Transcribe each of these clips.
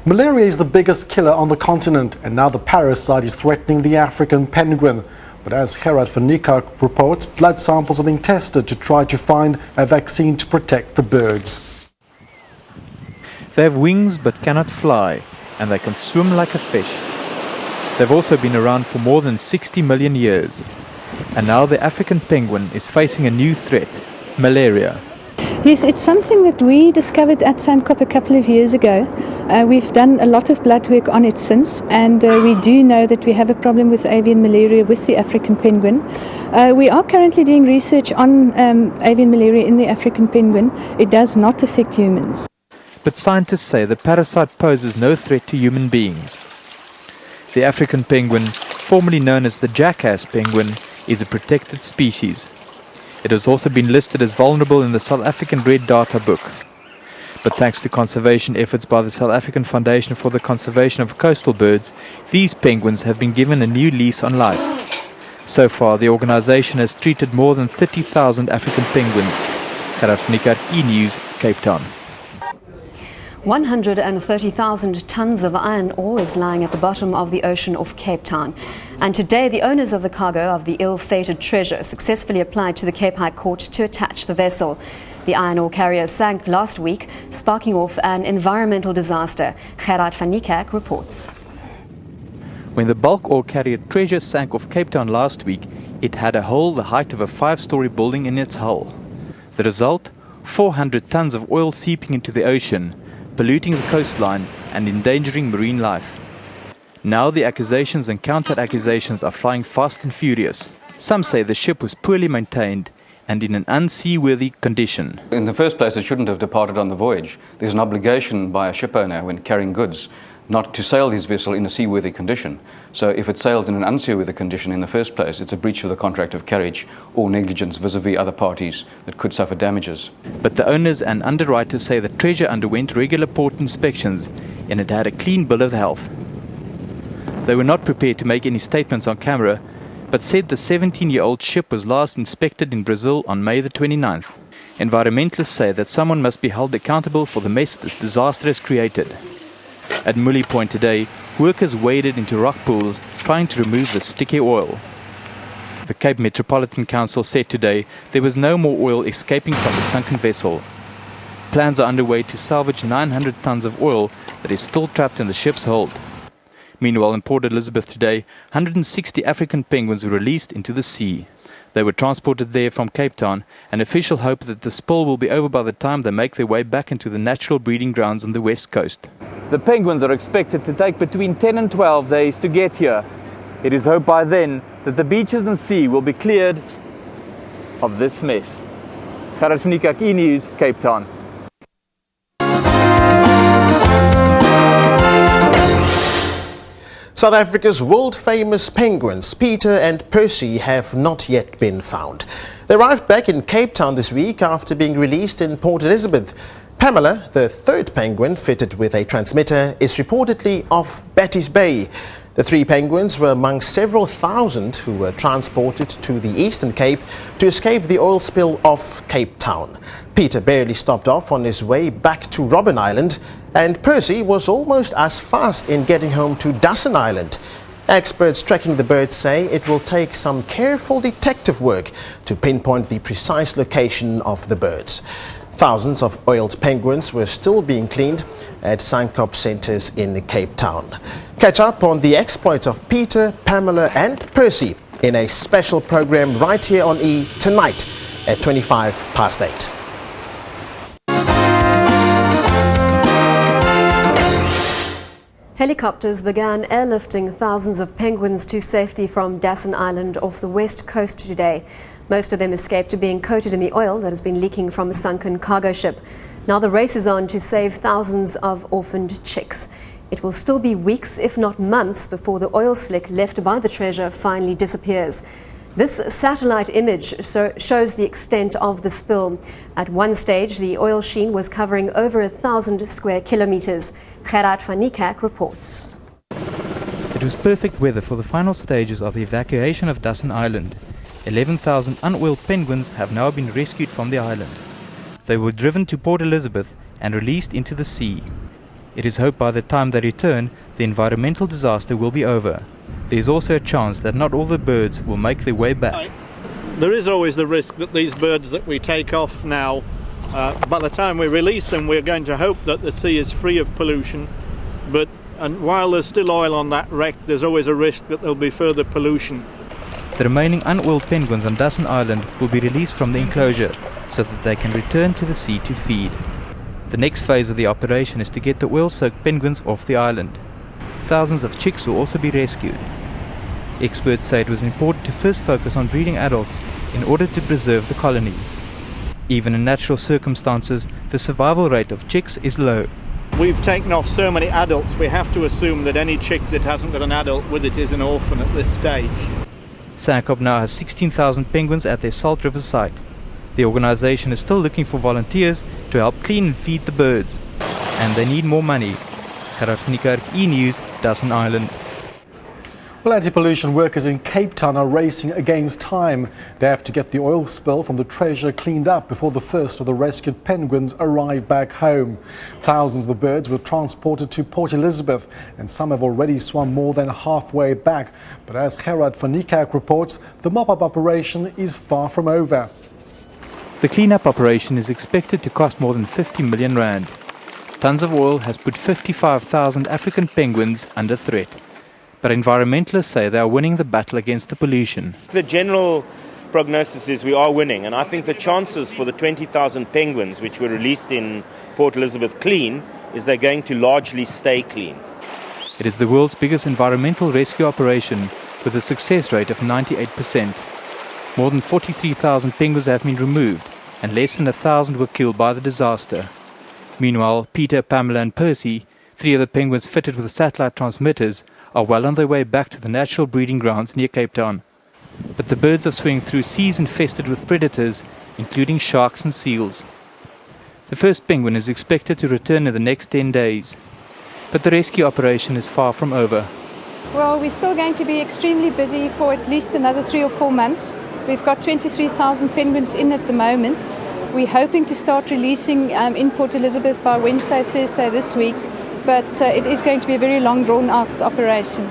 Malaria is the biggest killer on the continent, and now the parasite is threatening the African penguin. But as Gerard van Niekerk reports, blood samples are being tested to try to find a vaccine to protect the birds. They have wings but cannot fly, and they can swim like a fish. They've also been around for more than 60 million years. And now the African penguin is facing a new threat, malaria. Yes, it's something that we discovered at Sandkop a couple of years ago. We've done a lot of blood work on it since, and we do know that we have a problem with avian malaria with the African penguin. We are currently doing research on avian malaria in the African penguin. It does not affect humans. But scientists say the parasite poses no threat to human beings. The African penguin, formerly known as the jackass penguin, is a protected species. It has also been listed as vulnerable in the South African Red Data book. But thanks to conservation efforts by the South African Foundation for the Conservation of Coastal Birds, these penguins have been given a new lease on life. So far, the organization has treated more than 30,000 African penguins. Gerard van Niekerk, E-News, Cape Town. 130,000 tons of iron ore is lying at the bottom of the ocean off Cape Town. And today, the owners of the cargo of the ill-fated treasure successfully applied to the Cape High Court to attach the vessel. The iron ore carrier sank last week, sparking off an environmental disaster. Gerard van Niekerk reports. When the bulk ore carrier treasure sank off Cape Town last week, it had a hole the height of a 5-story building in its hull. The result? 400 tons of oil seeping into the ocean, polluting the coastline and endangering marine life. Now the accusations and counter-accusations are flying fast and furious. Some say the ship was poorly maintained and in an unseaworthy condition. In the first place, it shouldn't have departed on the voyage. There's an obligation by a ship owner when carrying goods not to sail his vessel in a seaworthy condition. So if it sails in an unseaworthy condition in the first place, it's a breach of the contract of carriage or negligence vis-a-vis other parties that could suffer damages. But the owners and underwriters say the treasure underwent regular port inspections and it had a clean bill of health. They were not prepared to make any statements on camera, but said the 17-year-old ship was last inspected in Brazil on May the 29th. Environmentalists say that someone must be held accountable for the mess this disaster has created. At Mully Point today, workers waded into rock pools trying to remove the sticky oil. The Cape Metropolitan Council said today there was no more oil escaping from the sunken vessel. Plans are underway to salvage 900 tons of oil that is still trapped in the ship's hold. Meanwhile, in Port Elizabeth today, 160 African penguins were released into the sea. They were transported there from Cape Town, and officials hope that the spill will be over by the time they make their way back into the natural breeding grounds on the west coast. The penguins are expected to take between 10 and 12 days to get here. It is hoped by then that the beaches and sea will be cleared of this mess. Gerard van Niekerk, E-News, Cape Town. South Africa's world-famous penguins, Peter and Percy, have not yet been found. They arrived back in Cape Town this week after being released in Port Elizabeth. Pamela, the third penguin fitted with a transmitter, is reportedly off Betty's Bay. The three penguins were among several thousand who were transported to the Eastern Cape to escape the oil spill off Cape Town. Peter barely stopped off on his way back to Robben Island, and Percy was almost as fast in getting home to Dussen Island. Experts tracking the birds say it will take some careful detective work to pinpoint the precise location of the birds. Thousands of oiled penguins were still being cleaned at Sandkop centres in Cape Town. Catch up on the exploits of Peter, Pamela and Percy in a special programme right here on E tonight at 8:25. Helicopters began airlifting thousands of penguins to safety from Dussen Island off the west coast today. Most of them escaped being coated in the oil that has been leaking from a sunken cargo ship. Now the race is on to save thousands of orphaned chicks. It will still be weeks, if not months, before the oil slick left by the treasure finally disappears. This satellite image shows the extent of the spill. At one stage, the oil sheen was covering over 1,000 square kilometers. Gerard van Niekerk reports. It was perfect weather for the final stages of the evacuation of Dussen Island. 11,000 unoiled penguins have now been rescued from the island. They were driven to Port Elizabeth and released into the sea. It is hoped by the time they return, the environmental disaster will be over. There is also a chance that not all the birds will make their way back. There is always the risk that these birds that we take off now, by the time we release them, we're going to hope that the sea is free of pollution. And while there's still oil on that wreck, there's always a risk that there'll be further pollution. The remaining unoiled penguins on Dasson Island will be released from the enclosure so that they can return to the sea to feed. The next phase of the operation is to get the oil-soaked penguins off the island. Thousands of chicks will also be rescued. Experts say it was important to first focus on breeding adults in order to preserve the colony. Even in natural circumstances, the survival rate of chicks is low. We've taken off so many adults, we have to assume that any chick that hasn't got an adult with it is an orphan at this stage. SANCOP now has 16,000 penguins at their Salt River site. The organisation is still looking for volunteers to help clean and feed the birds. And they need more money. Gerard van Niekerk, E-News, Dasson Island. Well, anti-pollution workers in Cape Town are racing against time. They have to get the oil spill from the treasure cleaned up before the first of the rescued penguins arrive back home. Thousands of the birds were transported to Port Elizabeth, and some have already swum more than halfway back. But as Gerard van Niekerk reports, the mop-up operation is far from over. The clean-up operation is expected to cost more than 50 million rand. Tons of oil has put 55,000 African penguins under threat. But environmentalists say they are winning the battle against the pollution. The general prognosis is we are winning, and I think the chances for the 20,000 penguins which were released in Port Elizabeth clean is they're going to largely stay clean. It is the world's biggest environmental rescue operation with a success rate of 98%. More than 43,000 penguins have been removed, and less than 1,000 were killed by the disaster. Meanwhile, Peter, Pamela and Percy, 3 of the penguins fitted with satellite transmitters, are well on their way back to the natural breeding grounds near Cape Town. But the birds are swimming through seas infested with predators, including sharks and seals. The first penguin is expected to return in the next 10 days. But the rescue operation is far from over. Well, we're still going to be extremely busy for at least another 3 or 4 months. We've got 23,000 penguins in at the moment. We're hoping to start releasing in Port Elizabeth by Wednesday, Thursday this week. But it is going to be a very long, drawn-out operation.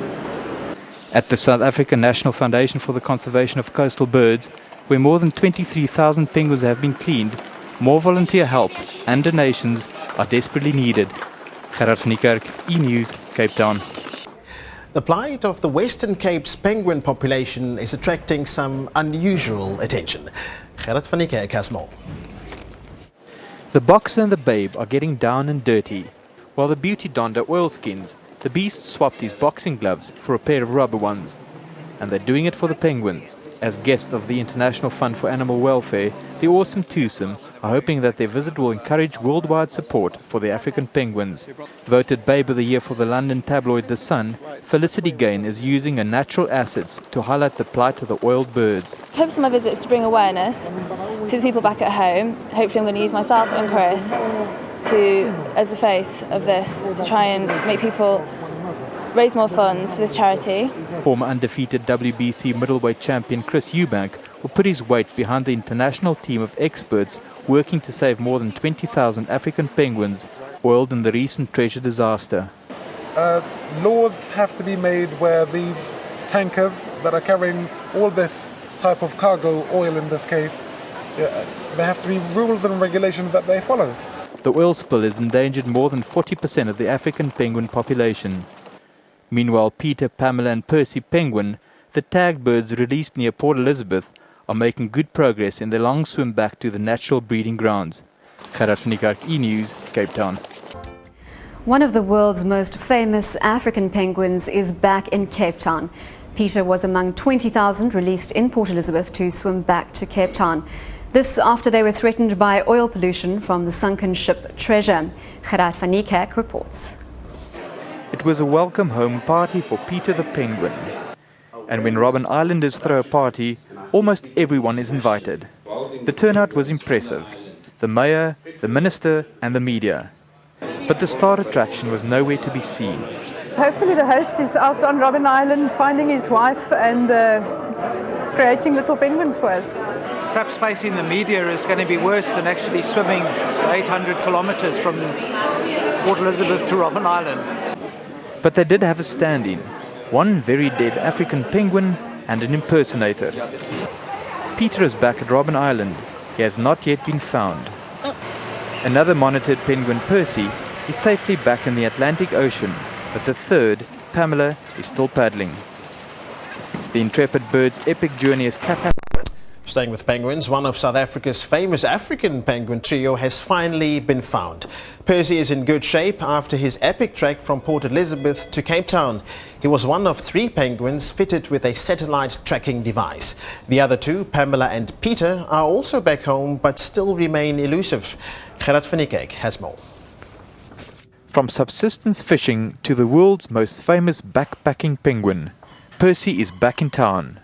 At the South African National Foundation for the Conservation of Coastal Birds, where more than 23,000 penguins have been cleaned, more volunteer help and donations are desperately needed. Gerard van Niekerk, E-News, Cape Town. The plight of the Western Cape's penguin population is attracting some unusual attention. Gerard van Niekerk has more. The boxer and the babe are getting down and dirty. While the beauty donned her oilskins, the beast swapped his boxing gloves for a pair of rubber ones. And they're doing it for the penguins. As guests of the International Fund for Animal Welfare, the awesome twosome are hoping that their visit will encourage worldwide support for the African penguins. Voted Babe of the Year for the London tabloid The Sun, Felicity Gain is using her natural assets to highlight the plight of the oiled birds. The purpose of my visit is to bring awareness to the people back at home. Hopefully I'm going to use myself and Chris as the face of this, to try and make people raise more funds for this charity. Former undefeated WBC middleweight champion Chris Eubank will put his weight behind the international team of experts working to save more than 20,000 African penguins oiled in the recent treasure disaster. Laws have to be made where these tankers that are carrying all this type of cargo, oil in this case, there have to be rules and regulations that they follow. The oil spill has endangered more than 40% of the African penguin population. Meanwhile, Peter, Pamela and Percy penguin, the tagged birds released near Port Elizabeth, are making good progress in their long swim back to the natural breeding grounds. Gerard van Niekerk, E-News, Cape Town. One of the world's most famous African penguins is back in Cape Town. Peter was among 20,000 released in Port Elizabeth to swim back to Cape Town. This after they were threatened by oil pollution from the sunken ship Treasure. Gerard van Niekerk reports. It was a welcome home party for Peter the penguin. And when Robben Islanders throw a party, almost everyone is invited. The turnout was impressive. The mayor, the minister and the media. But the star attraction was nowhere to be seen. Hopefully the host is out on Robben Island finding his wife and creating little penguins for us. Perhaps facing the media is going to be worse than actually swimming 800 kilometers from Port Elizabeth to Robben Island. But they did have a stand-in. One very dead African penguin and an impersonator. Peter is back at Robben Island. He has not yet been found. Another monitored penguin, Percy, is safely back in the Atlantic Ocean, but the third, Pamela, is still paddling. The intrepid bird's epic journey is capped. Staying with penguins, one of South Africa's famous African penguin trio has finally been found. Percy is in good shape after his epic trek from Port Elizabeth to Cape Town. He was one of 3 penguins fitted with a satellite tracking device. The other 2, Pamela and Peter, are also back home but still remain elusive. Gerard van Niekerk has more. From subsistence fishing to the world's most famous backpacking penguin, Percy is back in town.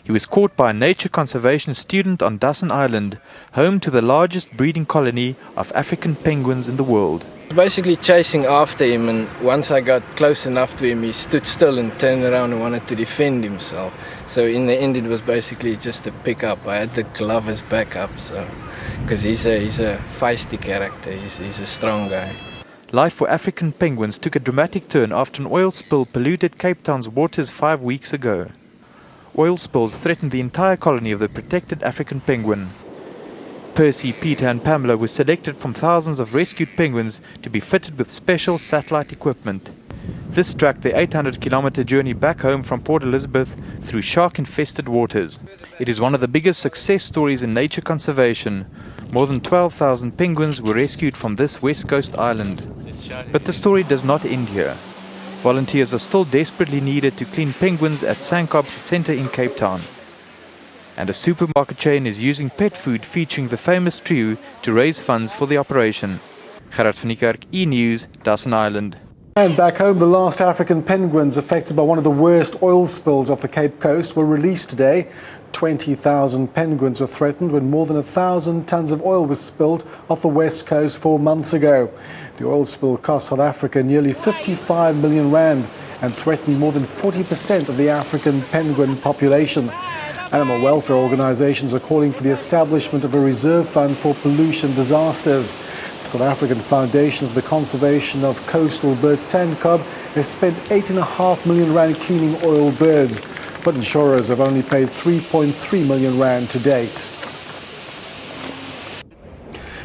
He was caught by a nature conservation student on Dassen Island, home to the largest breeding colony of African penguins in the world. Basically chasing after him, and once I got close enough to him, he stood still and turned around and wanted to defend himself. So in the end it was basically just a pick-up. I had the glove as backup, so because he's a feisty character, he's a strong guy. Life for African penguins took a dramatic turn after an oil spill polluted Cape Town's waters 5 weeks ago. Oil spills threatened the entire colony of the protected African penguin. Percy, Peter and Pamela were selected from thousands of rescued penguins to be fitted with special satellite equipment. This struck the 800-kilometer journey back home from Port Elizabeth through shark-infested waters. It is one of the biggest success stories in nature conservation. More than 12,000 penguins were rescued from this west coast island. But the story does not end here. Volunteers are still desperately needed to clean penguins at Sankop's centre in Cape Town. And a supermarket chain is using pet food featuring the famous trio to raise funds for the operation. Gerard van Niekerk, E-News, Dassen Island. And back home, the last African penguins affected by one of the worst oil spills off the Cape Coast were released today. 20,000 penguins were threatened when more than 1,000 tons of oil was spilled off the west coast 4 months ago. The oil spill cost South Africa nearly 55 million rand and threatened more than 40% of the African penguin population. Animal welfare organizations are calling for the establishment of a reserve fund for pollution disasters. The South African Foundation for the Conservation of Coastal Birds, SANCOB, has spent 8.5 million rand cleaning oil birds, but insurers have only paid 3.3 million rand to date.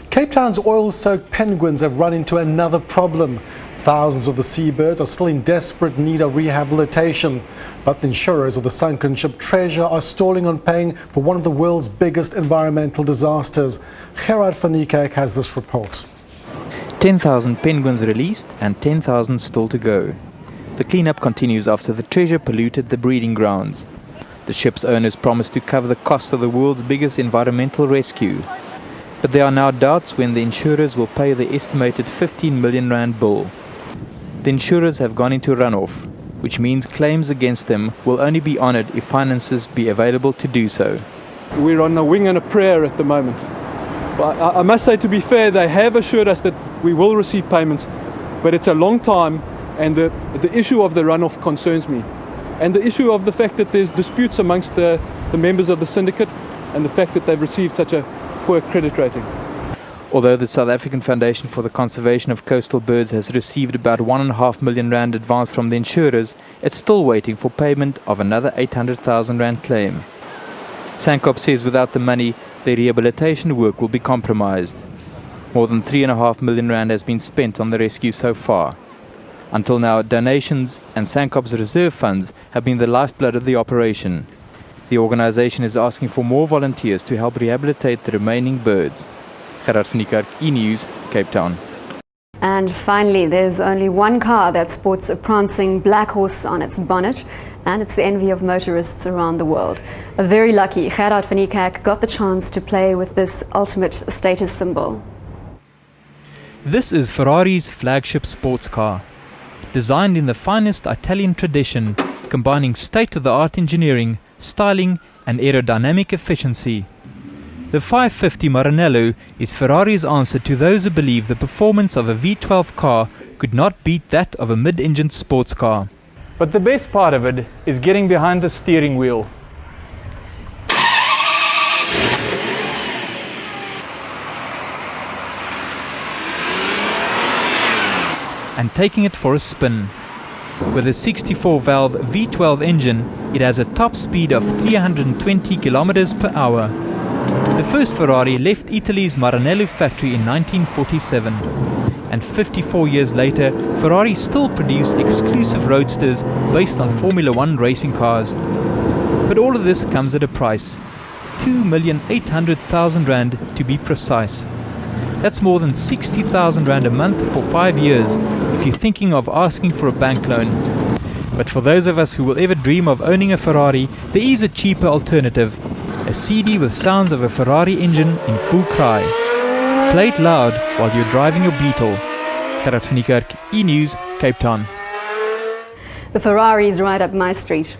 Cape Town's oil-soaked penguins have run into another problem. Thousands of the seabirds are still in desperate need of rehabilitation, but the insurers of the sunken ship Treasure are stalling on paying for one of the world's biggest environmental disasters. Gerard van Niekerk has this report. 10,000 penguins released and 10,000 still to go. The cleanup continues after the Treasure polluted the breeding grounds. The ship's owners promised to cover the cost of the world's biggest environmental rescue. But there are now doubts when the insurers will pay the estimated 15 million rand bill. The insurers have gone into runoff, which means claims against them will only be honoured if finances be available to do so. We're on a wing and a prayer at the moment. But I must say, to be fair, they have assured us that we will receive payments, but it's a long time, and the issue of the runoff concerns me. And the issue of the fact that there's disputes amongst the members of the syndicate, and the fact that they've received such a poor credit rating. Although the South African Foundation for the Conservation of Coastal Birds has received about 1.5 million rand advance from the insurers, it's still waiting for payment of another 800,000 rand claim. SANCOB says without the money, the rehabilitation work will be compromised. More than 3.5 million rand has been spent on the rescue so far. Until now, donations and SANCOB's reserve funds have been the lifeblood of the operation. The organisation is asking for more volunteers to help rehabilitate the remaining birds. Gerard van Niekerk, E-News, Cape Town. And finally, there's only one car that sports a prancing black horse on its bonnet, and it's the envy of motorists around the world. A very lucky Gerard van Niekerk got the chance to play with this ultimate status symbol. This is Ferrari's flagship sports car. Designed in the finest Italian tradition, combining state-of-the-art engineering, styling and aerodynamic efficiency. The 550 Maranello is Ferrari's answer to those who believe the performance of a V12 car could not beat that of a mid-engined sports car. But the best part of it is getting behind the steering wheel. and taking it for a spin. With a 64-valve V12 engine, it has a top speed of 320 kilometers per hour. The first Ferrari left Italy's Maranello factory in 1947. And 54 years later, Ferrari still produce exclusive roadsters based on Formula 1 racing cars. But all of this comes at a price. 2,800,000 rand to be precise. That's more than 60,000 rand a month for 5 years if you're thinking of asking for a bank loan. But for those of us who will ever dream of owning a Ferrari, there is a cheaper alternative. A CD with sounds of a Ferrari engine in full cry. Play it loud while you're driving your Beetle. Gerard van Niekerk, E-News, Cape Town. The Ferrari is right up my street.